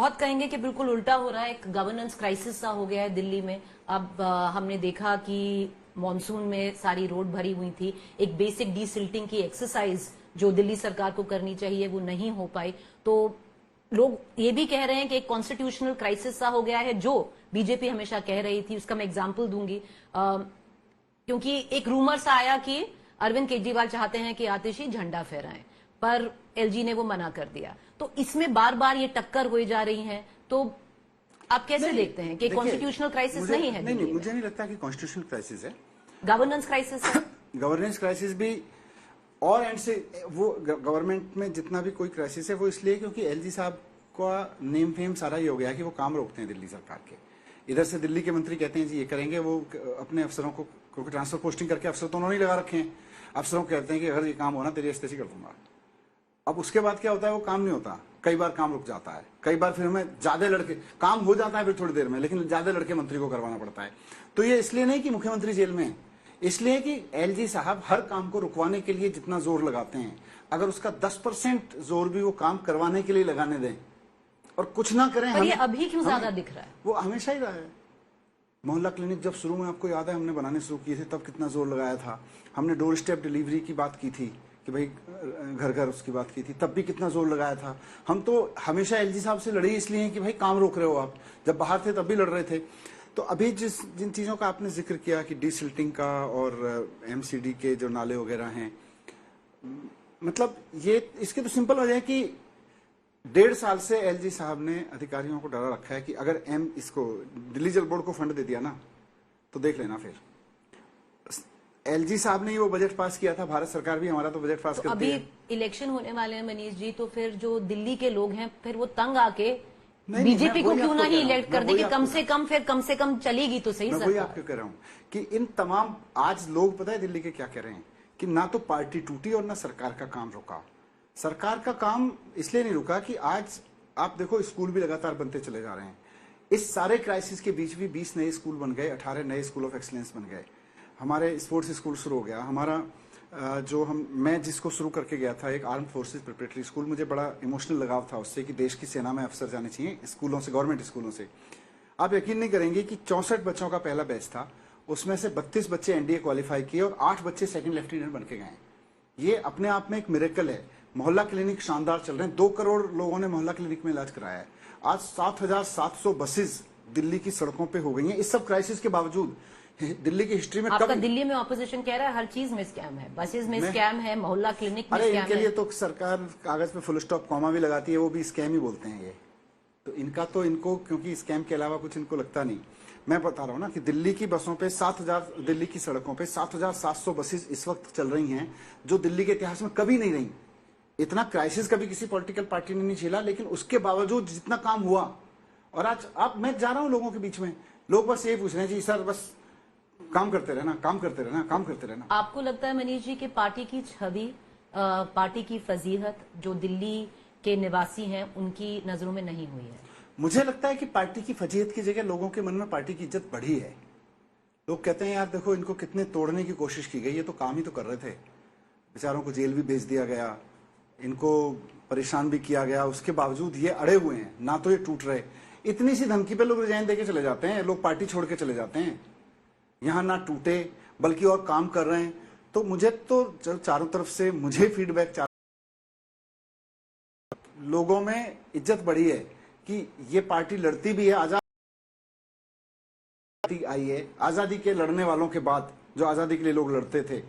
बहुत कहेंगे कि बिल्कुल उल्टा हो रहा है, एक गवर्नेंस क्राइसिस सा हो गया है दिल्ली में। अब हमने देखा कि मॉनसून में सारी रोड भरी हुई थी, एक बेसिक डीसिल्टिंग की एक्सरसाइज जो दिल्ली सरकार को करनी चाहिए वो नहीं हो पाई। तो लोग ये भी कह रहे हैं कि एक कॉन्स्टिट्यूशनल क्राइसिस सा हो गया है, जो बीजेपी हमेशा कह रही थी। उसका मैं एग्जाम्पल दूंगी, क्योंकि एक रूमर सा आया कि अरविंद केजरीवाल चाहते हैं कि आतिशी झंडा फहराएं, पर एलजी ने वो मना कर दिया। तो इसमें बार बार ये टक्कर हो जा रही है। तो आप कैसे देखते हैं कि कॉन्स्टिट्यूशनल क्राइसिस नहीं है? नहीं, मुझे नहीं लगता कि कॉन्स्टिट्यूशनल क्राइसिस है, गवर्नेंस क्राइसिस है। गवर्नेंस क्राइसिस भी, और एंड से वो गवर्नमेंट में जितना भी कोई क्राइसिस है वो इसलिए क्योंकि एलजी साहब का नेम फेम सारा ये हो गया कि वो काम रोकते हैं दिल्ली सरकार के। इधर से दिल्ली के मंत्री कहते हैं जी ये करेंगे, वो अपने अफसरों को, क्योंकि ट्रांसफर पोस्टिंग करके अफसर तो उन्होंने लगा रखे हैं, अफसरों को कहते हैं कि अगर ये काम होना तेरी अस्तेसी कर दूंगा। अब उसके बाद क्या होता है, वो काम नहीं होता, कई बार काम रुक जाता है, कई बार फिर हमें ज्यादा लड़के, काम हो जाता है फिर थोड़ी देर में, लेकिन ज्यादा लड़के मंत्री को करवाना पड़ता है। तो ये इसलिए नहीं कि मुख्यमंत्री जेल में है, इसलिए कि एलजी साहब हर काम को रुकवाने के लिए जितना जोर लगाते हैं, अगर उसका 10% जोर भी वो काम करवाने के लिए लगाने दें और कुछ ना करें। पर ये अभी क्यों ज्यादा दिख रहा है? वो हमेशा ही रहा है। मोहल्ला क्लिनिक जब शुरू में आपको याद है हमने बनाने शुरू किए थे, तब कितना जोर लगाया था। हमने डोर स्टेप डिलीवरी की बात की थी कि भाई घर घर उसकी बात की थी, तब भी कितना जोर लगाया था। हम तो हमेशा एलजी साहब से लड़े इसलिए कि भाई काम रोक रहे हो आप, जब बाहर थे तब भी लड़ रहे थे। तो अभी जिन चीजों का आपने जिक्र किया कि डीसिल्टिंग का और एमसीडी के जो नाले वगैरह हैं, मतलब ये इसकी तो सिंपल वजह है कि 1.5 साल से एलजी साहब ने अधिकारियों को डरा रखा है कि अगर इसको दिल्ली जल बोर्ड को फंड दे दिया ना तो देख लेना। फिर एलजी साहब ने वो बजट पास किया था, भारत सरकार भी हमारा तो बजट पास तो करती है। अभी इलेक्शन होने वाले हैं मनीष जी, तो फिर जो दिल्ली के लोग हैं फिर वो तंग आके बीजेपी को क्यों नहीं इलेक्ट कर दे कि कम से कम चलेगी तो सही। मैं वही आपको कह रहा हूं कि इन तमाम, आज लोग पता है दिल्ली के क्या कह रहे हैं कि ना तो पार्टी टूटी और ना सरकार का काम रुका। सरकार का काम इसलिए नहीं रुका कि आज आप देखो स्कूल भी लगातार बनते चले जा रहे हैं। इस सारे क्राइसिस के बीच भी 20 नए स्कूल बन गए, 18 नए स्कूल ऑफ एक्सीलेंस बन गए। हमारे स्पोर्ट्स स्कूल शुरू हो गया। हमारा मैं जिसको शुरू करके गया था, एक आर्म फोर्सेस प्रिपरेटरी स्कूल, मुझे बड़ा इमोशनल लगाव था उससे कि देश की सेना में अफसर जाने चाहिए स्कूलों से, गवर्नमेंट स्कूलों से। आप यकीन नहीं करेंगे कि 64 बच्चों का पहला बैच था, उसमें से 32 बच्चे एनडीए क्वालिफाई किए और 8 बच्चे सेकंड लेफ्टिनेंट बन के गए। ये अपने आप में एक मिरेकल है। मोहल्ला क्लिनिक शानदार चल रहे हैं, 2 करोड़ लोगों ने मोहल्ला क्लिनिक में इलाज कराया है। आज 7,700 बसेज दिल्ली की सड़कों पे हो गई हैं। इस सब क्राइसिस के बावजूद दिल्ली की हिस्ट्री में आपका दिल्ली में ऑपोजिशन कह रहा है हर चीज में स्कैम है, बसेस में स्कैम है, मोहल्ला क्लिनिक में स्कैम है। इनके लिए तो सरकार कागज पे फुल स्टॉप कॉमा भी लगाती है, वो भी स्कैम ही बोलते हैं ये। तो इनको क्योंकि स्कैम के अलावा कुछ इनको लगता नहीं। मैं बता रहा हूँ ना कि दिल्ली की बसों पे 7,000, दिल्ली की सड़कों पे 7,700 बसेस इस वक्त चल रही हैं, जो दिल्ली के इतिहास में कभी नहीं रही। इतना क्राइसिस कभी किसी पॉलिटिकल पार्टी ने नहीं झेला, लेकिन उसके बावजूद जितना काम हुआ। और आज मैं जा रहा हूँ लोगों के बीच में, लोग बस ये पूछ रहे हैं जी सर बस काम करते रहना, काम करते रहना, काम करते रहना। आपको लगता है मनीष जी कि पार्टी की छवि, पार्टी की फजीहत जो दिल्ली के निवासी हैं उनकी नजरों में नहीं हुई है? मुझे लगता है कि पार्टी की फजीहत की जगह लोगों के मन में पार्टी की इज्जत बढ़ी है। लोग कहते हैं यार देखो इनको कितने तोड़ने की कोशिश की गई, ये तो काम ही तो कर रहे थे, बेचारों को जेल भी भेज दिया गया, इनको परेशान भी किया गया, उसके बावजूद ये अड़े हुए हैं, ना तो ये टूट रहे। इतनी सी धमकी पे लोग रिजाइन देके चले जाते हैं, लोग पार्टी छोड़ के चले जाते हैं। यहां ना टूटे बल्कि और काम कर रहे हैं। तो मुझे तो चारों तरफ से मुझे फीडबैक, लोगों में इज्जत बढ़ी है कि ये पार्टी लड़ती भी है, आजादी आई है। आजादी के लड़ने वालों के बाद जो आजादी के लिए लोग लड़ते थे,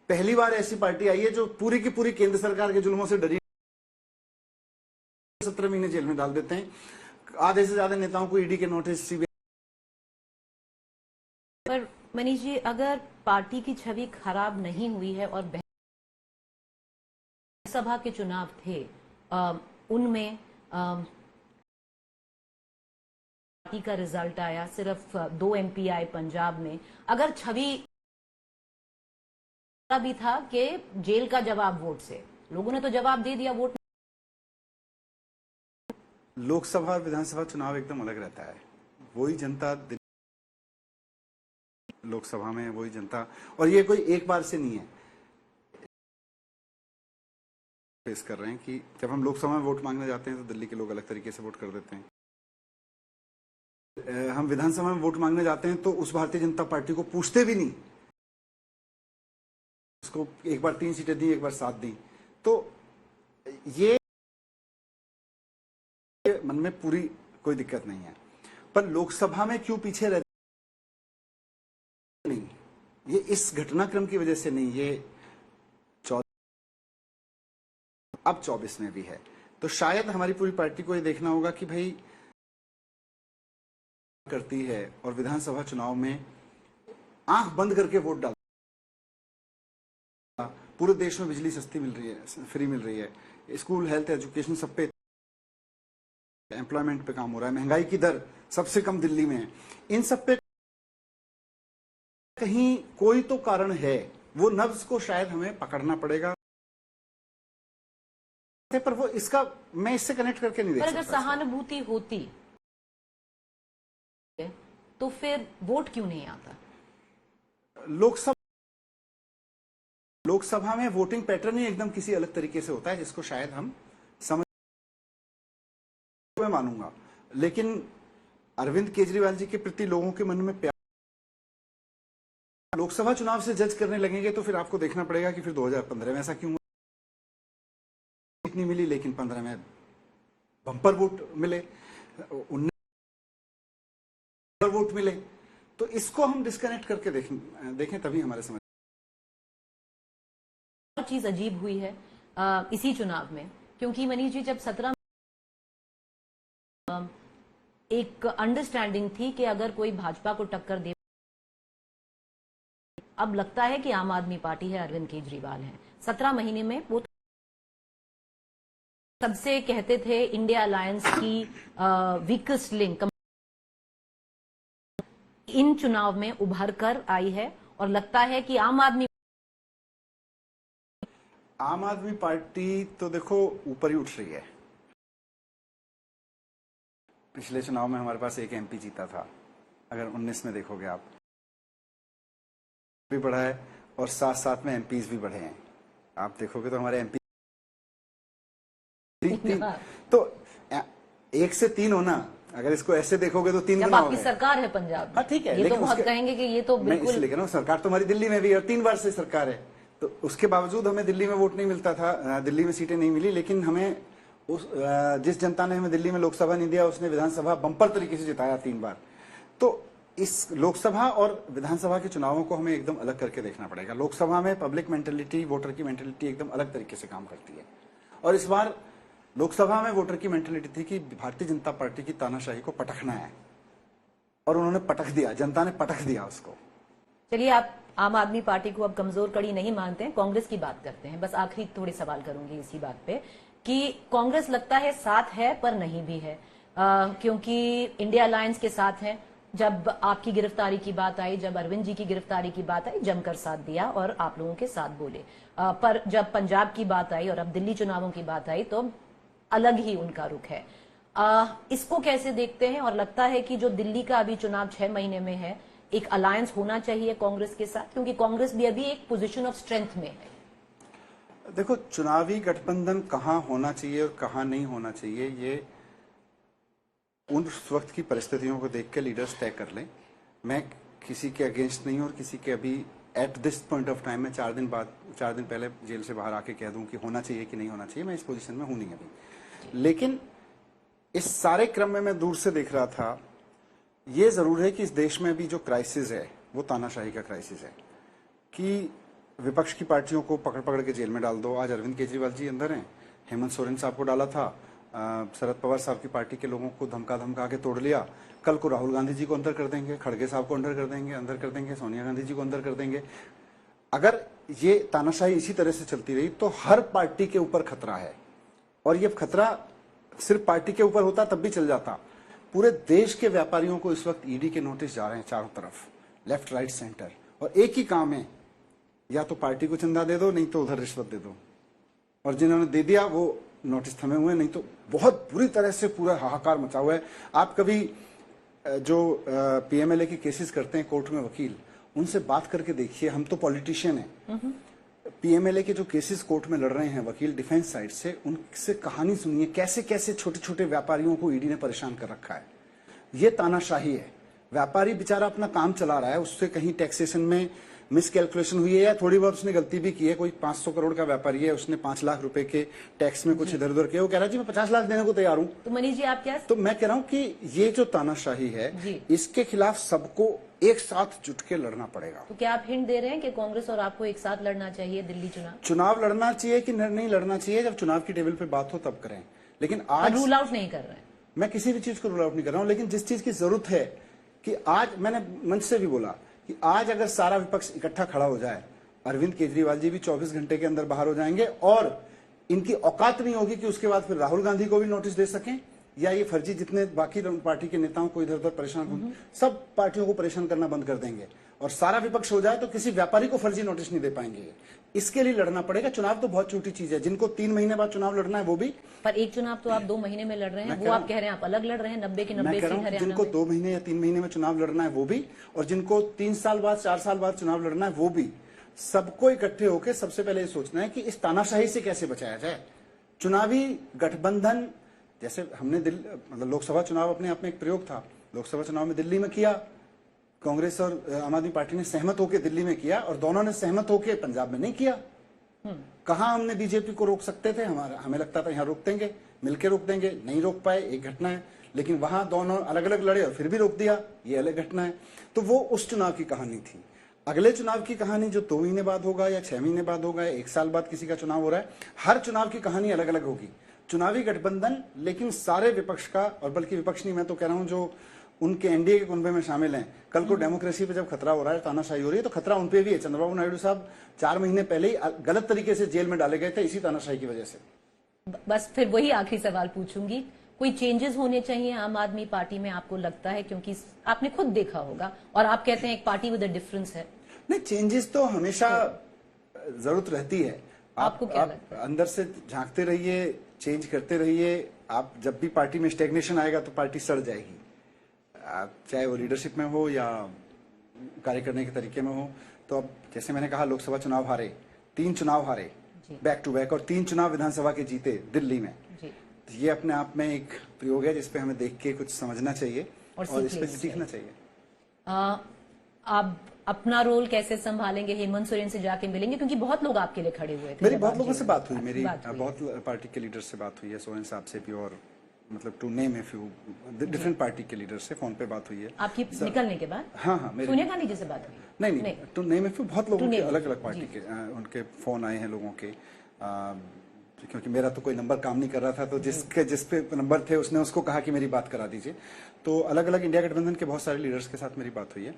पहली बार ऐसी पार्टी आई है जो पूरी की पूरी केंद्र सरकार के जुल्मों से डरी। 17 महीने जेल में डाल देते हैं, आधे से ज्यादा नेताओं को ईडी के नोटिस। पर मनीष जी, अगर पार्टी की छवि खराब नहीं हुई है और सभा के चुनाव थे उनमें पार्टी का रिजल्ट आया, सिर्फ 2 एमपी आए पंजाब में, अगर छवि भी था कि जेल का जवाब वोट से, लोगों ने तो जवाब दे दिया वोट। लोकसभा और विधानसभा चुनाव एकदम अलग रहता है। वही जनता लोकसभा में, वही जनता, और ये कोई एक बार से नहीं है। फेस कर रहे हैं कि जब हम लोकसभा में वोट मांगने जाते हैं तो दिल्ली के लोग अलग तरीके से वोट कर देते हैं। हम विधानसभा में वोट मांगने जाते हैं तो उस भारतीय जनता पार्टी को पूछते भी नहीं, उसको एक बार 3 सीटें दी, एक बार 7 दी। तो ये मन में पूरी कोई दिक्कत नहीं है, पर लोकसभा में क्यों पीछे रहते नहीं, ये इस घटनाक्रम की वजह से नहीं, ये अब 24 में भी है। तो शायद हमारी पूरी पार्टी को ये देखना होगा कि भाई करती है और विधानसभा चुनाव में आंख बंद करके वोट डाल। पूरे देश में बिजली सस्ती मिल रही है, फ्री मिल रही है, स्कूल, हेल्थ, एजुकेशन सब पे, एम्प्लॉयमेंट पे काम हो रहा है, महंगाई की दर सबसे कम दिल्ली में है। इन सब पे कहीं कोई तो कारण है, वो नब्ज को शायद हमें पकड़ना पड़ेगा। पर वो इसका मैं इससे कनेक्ट करके नहीं देख पर सकता। अगर सहानुभूति होती तो फिर वोट क्यों नहीं आता? लोकसभा में वोटिंग पैटर्न ही एकदम किसी अलग तरीके से होता है, जिसको शायद हम समझ मैं मानूंगा। लेकिन अरविंद केजरीवाल जी के प्रति लोगों के मन में प्यार, लोकसभा चुनाव से जज करने लगेंगे तो फिर आपको देखना पड़ेगा कि फिर 2015 में ऐसा क्यों हुआ, नहीं मिली, लेकिन 15 में बम्पर वोट मिले, 19 वोट मिले। तो इसको हम डिस्कनेक्ट करके देखें तभी हमारे समझ। चीज अजीब हुई है इसी चुनाव में, क्योंकि मनीष जी जब 17 एक अंडरस्टैंडिंग थी कि अगर कोई भाजपा को टक्कर दे, अब लगता है कि आम आदमी पार्टी है, अरविंद केजरीवाल है। 17 महीने में वो सबसे कहते थे इंडिया अलायंस की वीकेस्ट लिंक इन चुनाव में उभर कर आई है और लगता है कि आम आदमी पार्टी तो देखो ऊपर ही उठ रही है। पिछले चुनाव में हमारे पास एक एमपी जीता था, अगर 19 में देखोगे आप, भी बढ़ा है और साथ साथ में एमपीज भी बढ़े हैं। आप देखोगे तो हमारे एमपी तो 1 से 3 होना, अगर इसको ऐसे देखोगे तो 3 जब गुना आपकी सरकार है पंजाब में। हाँ ठीक है, ये तो बहुत कहेंगे कि ये तो बिल्कुल, इसलिए कह रहा हूं सरकार तो हमारी दिल्ली में भी और 3 बार से सरकार है, तो उसके बावजूद हमें दिल्ली में वोट नहीं मिलता था, दिल्ली में सीटें नहीं मिली। लेकिन हमें जिस जनता ने हमें दिल्ली में लोकसभा नहीं दिया, उसने विधानसभा बम्पर तरीके से जिताया 3 बार। तो इस लोकसभा और विधानसभा के चुनावों को हमें एकदम अलग करके देखना पड़ेगा। लोकसभा में पब्लिक मेंटेलिटी, वोटर की मेंटेलिटी एकदम अलग तरीके से काम करती है, और इस बार लोकसभा में वोटर की मेंटेलिटी थी कि भारतीय जनता पार्टी की तानाशाही को पटकना है, और उन्होंने पटक दिया, जनता ने पटक दिया उसको। चलिए, आप आम आदमी पार्टी को अब कमजोर कड़ी नहीं मानते हैं, कांग्रेस की बात करते हैं। बस आखिरी थोड़े सवाल करूंगी इसी बात पे कि कांग्रेस लगता है साथ है पर नहीं भी है, क्योंकि इंडिया अलायंस के साथ है। जब आपकी गिरफ्तारी की बात आई, जब अरविंद जी की गिरफ्तारी की बात आई, जमकर साथ दिया और आप लोगों के साथ बोले, पर जब पंजाब की बात आई और अब दिल्ली चुनावों की बात आई तो अलग ही उनका रुख है। इसको कैसे देखते हैं? और लगता है कि जो दिल्ली का अभी चुनाव 6 महीने में है, एक अलायंस होना चाहिए कांग्रेस के साथ, क्योंकि कांग्रेस भी अभी एक पोजीशन ऑफ स्ट्रेंथ में है। देखो, चुनावी गठबंधन कहां होना चाहिए और कहां नहीं होना चाहिए, ये उस वक्त की परिस्थितियों को देख के लीडर्स तय कर लें। मैं किसी के अगेंस्ट नहीं हूं, और किसी के अभी at this point of time में 4 दिन पहले जेल से बाहर आके कह दूं कि होना चाहिए कि नहीं होना चाहिए, मैं इस पोजीशन में हूं नहीं अभी। लेकिन इस सारे क्रम में मैं दूर से देख रहा था, ये जरूर है कि इस देश में अभी जो क्राइसिस है वो तानाशाही का क्राइसिस है, कि विपक्ष की पार्टियों को पकड़ पकड़ के जेल में डाल दो। आज अरविंद केजरीवाल जी अंदर हैं, हेमंत सोरेन साहब को डाला था, शरद पवार साहब की पार्टी के लोगों को धमका के तोड़ लिया। कल को राहुल गांधी जी को अंदर कर देंगे, खड़गे साहब को अंदर कर देंगे, सोनिया गांधी जी को अंदर कर देंगे। अगर ये तानाशाही इसी तरह से चलती रही तो हर पार्टी के ऊपर खतरा है, और ये खतरा सिर्फ पार्टी के ऊपर होता तब भी चल जाता। पूरे देश के व्यापारियों को इस वक्त ईडी के नोटिस जा रहे हैं चारों तरफ, लेफ्ट राइट सेंटर, और एक ही काम है, या तो पार्टी को चंदा दे दो, नहीं तो उधर रिश्वत दे दो। और जिन्होंने दे दिया वो नोटिस थमे हुए, नहीं तो बहुत बुरी तरह से पूरा हाहाकार मचा हुआ है। आप कभी जो पीएमएलए के केसेस करते हैं कोर्ट में वकील, उनसे बात करके देखिए, हम तो पॉलिटिशियन हैं, पीएमएलए के जो केसेस कोर्ट में लड़ रहे हैं वकील डिफेंस साइड से, उनसे कहानी सुनिए कैसे कैसे छोटे छोटे व्यापारियों को ईडी ने परेशान कर रखा है। ये तानाशाही है। व्यापारी बेचारा अपना काम चला रहा है, उससे कहीं टैक्सेशन में मिसकैलकुलेशन हुई है या थोड़ी बहुत उसने गलती भी की है। कोई 500 करोड़ का व्यापारी है, उसने 5 लाख रुपए के टैक्स में कुछ इधर उधर किया, वो कह रहा है जी मैं 50 लाख देने को तैयार हूं। तो मनीष जी आप क्या, तो मैं कह रहा हूं कि ये जो तानाशाही है इसके खिलाफ सबको एक साथ जुट के लड़ना पड़ेगा। तो क्या आप हिंट दे रहे हैं कि कांग्रेस और आपको एक साथ लड़ना चाहिए दिल्ली चुनाव? चुनाव लड़ना चाहिए कि नहीं लड़ना चाहिए, जब चुनाव की टेबल पे बात हो तब करें। लेकिन आज रूल आउट नहीं कर रहे हैं, मैं किसी भी चीज को रूल आउट नहीं कर रहा हूं, लेकिन जिस चीज की जरूरत है कि आज मैंने मंच से भी बोला कि आज अगर सारा विपक्ष इकट्ठा खड़ा हो जाए, अरविंद केजरीवाल जी भी 24 घंटे के अंदर बाहर हो जाएंगे और इनकी औकात नहीं होगी कि उसके बाद फिर राहुल गांधी को भी नोटिस दे सकें या ये फर्जी जितने बाकी पार्टी के नेताओं को इधर उधर परेशान, सब पार्टियों को परेशान करना बंद कर देंगे और सारा विपक्ष हो जाए तो किसी व्यापारी को फर्जी नोटिस नहीं दे पाएंगे। इसके लिए लड़ना पड़ेगा। चुनाव तो बहुत छोटी चीज है, जिनको 3 महीने बाद चुनाव लड़ना है वो भी, पर एक चुनाव तो आप 2 महीने में लड़ रहे हैं, वो आप कह रहे हैं आप अलग लड़ रहे हैं, 90 की 90 सीट हरियाणा जिनको में। 2 महीने या 3 महीने में चुनाव लड़ना है वो भी, और जिनको 3 साल बाद 4 साल बाद चुनाव लड़ना है वो भी, सबको इकट्ठे होकर सबसे पहले ये सोचना है कि इस तानाशाही से कैसे बचाया जाए। चुनावी गठबंधन जैसे हमने मतलब लोकसभा चुनाव अपने आप में एक प्रयोग था। लोकसभा चुनाव में दिल्ली में किया, कांग्रेस और आम आदमी पार्टी ने सहमत होकर दिल्ली में किया और दोनों ने सहमत होकर पंजाब में नहीं किया। कहां हमने बीजेपी को रोक सकते थे? हमें लगता था यहां रोक देंगे, मिलकर रोक देंगे, नहीं रोक पाए, एक घटना है। लेकिन वहां दोनों अलग अलग लड़े और फिर भी रोक दिया, ये अलग घटना है। तो वो उस चुनाव की कहानी थी। अगले चुनाव की कहानी जो 2 महीने बाद होगा या 6 महीने बाद होगा या 1 साल बाद किसी का चुनाव हो रहा है, हर चुनाव की कहानी अलग अलग होगी। चुनावी गठबंधन लेकिन सारे विपक्ष का, और बल्कि विपक्ष नहीं, मैं तो कह रहा हूं जो उनके एनडीए के कुनबे में शामिल हैं, कल को डेमोक्रेसी पे जब खतरा हो रहा है, तानाशाही हो रही है, तो खतरा उनपे भी है। चंद्रबाबू नायडू साहब 4 महीने पहले ही गलत तरीके से जेल में डाले गए थे इसी तानाशाही की वजह से। बस फिर वही आखिरी सवाल पूछूंगी, कोई चेंजेस होने चाहिए आम आदमी पार्टी में, आपको लगता है? क्योंकि आपने खुद देखा होगा और आप कहते हैं एक पार्टी विद अ डिफरेंस है। नहीं, चेंजेस तो हमेशा जरूरत रहती है। आपको क्या लगता है? अंदर से झांकते रहिए, चेंज करते रहिए। आप जब भी पार्टी में स्टेग्नेशन आएगा तो पार्टी सड़ जाएगी, चाहे वो लीडरशिप में हो या कार्य करने के तरीके में हो। तो अब जैसे मैंने कहा, लोकसभा चुनाव हारे, 3 चुनाव हारे बैक टू बैक, और 3 चुनाव विधानसभा के जीते दिल्ली में। तो ये अपने आप में एक प्रयोग है जिसपे हमें देख के कुछ समझना चाहिए और इस पे सीखना चाहिए। आप अपना रोल कैसे संभालेंगे? हेमंत सोरेन से जाके मिलेंगे? क्योंकि बहुत लोग आपके लिए खड़े हुए थे। मेरी बहुत लोगों से बात हुई, मेरी बहुत पार्टी के लीडर से बात हुई है, सोरेन साहब से भी, और मतलब to name a few different party के लीडर से फोन पे बात हुई है आपकी निकलने के बाद। हाँ, सोनिया गांधी जी से बात हुई? नहीं, टू नेम ए फ्यू बहुत लोगों के, अलग अलग पार्टी के उनके फोन आए हैं लोगों के। क्योंकि मेरा तो कोई नंबर काम नहीं कर रहा था, तो जिस पे नंबर थे उसने उसको कहा कि मेरी बात करा दीजिए। तो अलग अलग इंडिया गठबंधन के बहुत सारे लीडर्स के साथ मेरी बात हुई है।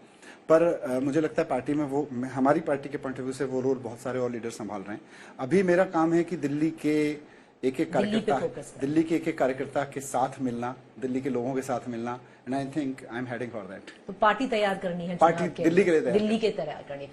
पर मुझे लगता है पार्टी में वो, हमारी पार्टी के पॉइंट ऑफ व्यू से वो रोल बहुत सारे और लीडर संभाल रहे हैं। अभी मेरा काम है कि दिल्ली के एक एक कार्यकर्ता के साथ मिलना, दिल्ली के लोगों के साथ मिलना, and I think I am heading for that. तो पार्टी तैयार करनी है, पार्टी दिल्ली के लिए तैयार करनी है।